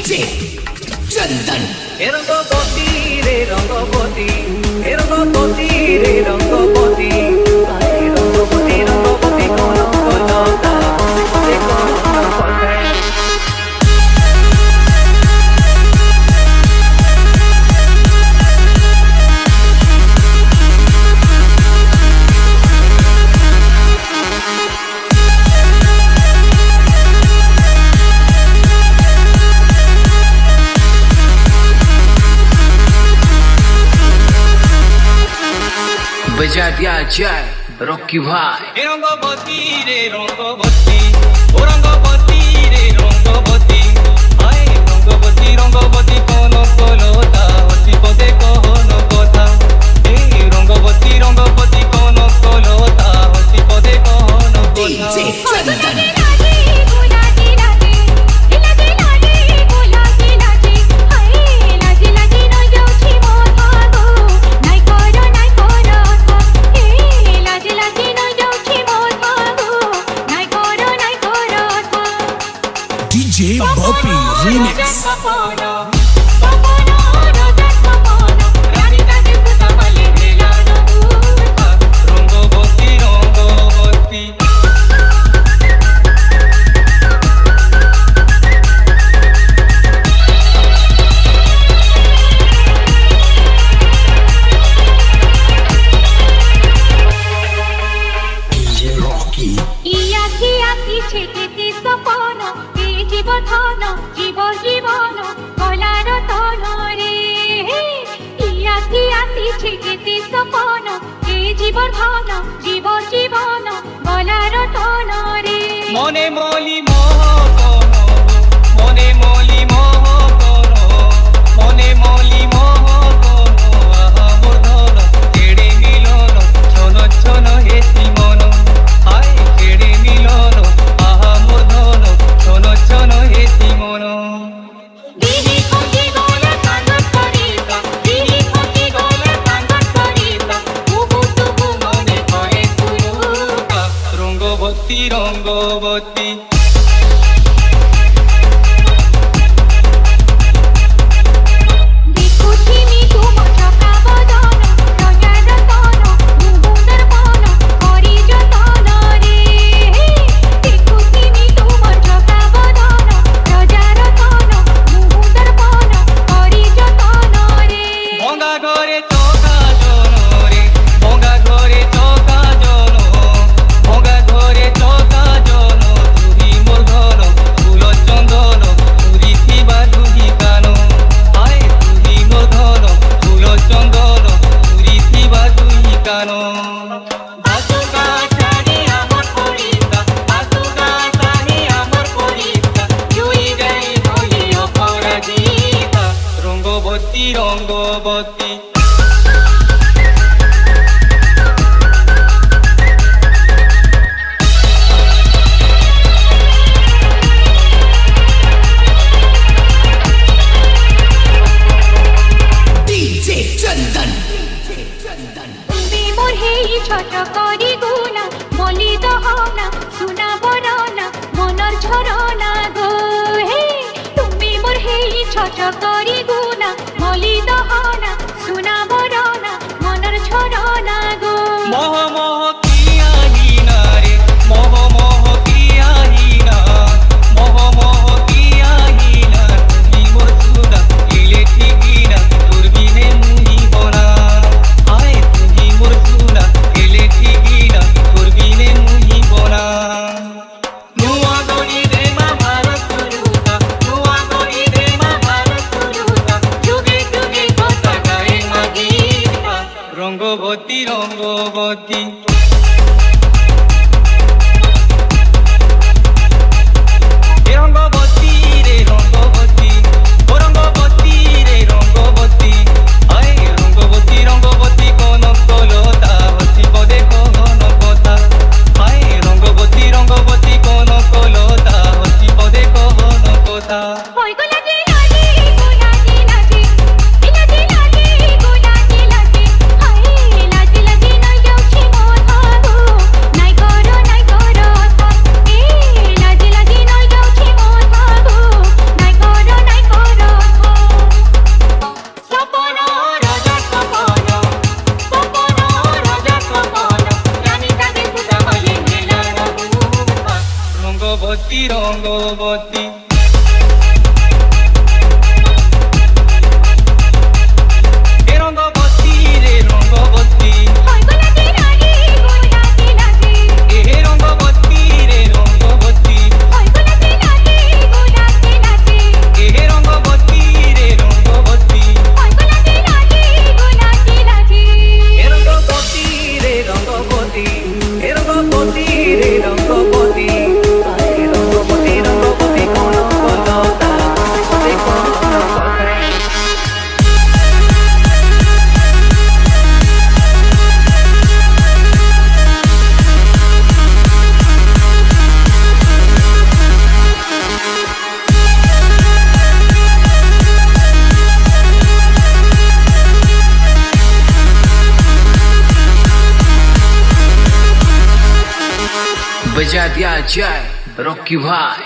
DJ चंदन रंगपति रे रंगपति रंगपति रे रंगपति रंगपति रंगपति कौन कलता कौन कटे बजा दिया जाए रॉकी भाई रंगपति रे रंगपति ओ रंगपति रे रंगपति आए रंगपति रंगपति कौन कलता हसी पदे कहन कथा ए रंगपति रंगपति कौन कलता हसी पदे कहन डीजे कथा चंदन DJ Bobby Remix জীব জীবন কলার তনরে ইয়াকি আসিছে কেতে সপন এ জীবন ধন জীব জীবন কলার তনরে মনে মলি মোহন মনে মলি মোহন মনে মলি মোহন আহা মোর ধন কেড়ে মিলন ছন ছন হেসি মন হায় কেড়ে মিলন আহা মোর ধন ছন ছন হেসি মন দিদি কোকি গলে কান্দন করিবা দিদি কোকি গলে কান্দন করিবা তুবু তুবু মনে কয়ে তুরুকা রঙ্গবতী রঙ্গবতী দেখুছি মি তুম চকা বদন রজার তন মুহুদর বন করি যতন রে দেখুছি মি তুম চকা বদন রজার তন মুহুদর বন করি যতন রে ভঙ্গা ঘরে চকা জন রে ভঙ্গা ঘরে চকা জন ভঙ্গা ঘরে চকা জন তুই রঙ্গবতী রঙ্গবতী এ রঙ্গবতী রে রঙ্গবতী হয় গোলাপি রানী গোলাপি লাগে এ রঙ্গবতী রে রঙ্গবতী হয় গোলাপি রানী গোলাপি লাগে এ রঙ্গবতী রে রঙ্গবতী হয় গোলাপি রানী গোলাপি লাগে এ রঙ্গবতী রে রঙ্গবতী এ রঙ্গবতী রে রঙ্গবতী আরে রঙ্গবতী রঙ্গবতী কোন কথা কোন কথা बजा दिया जाए रॉकी भाई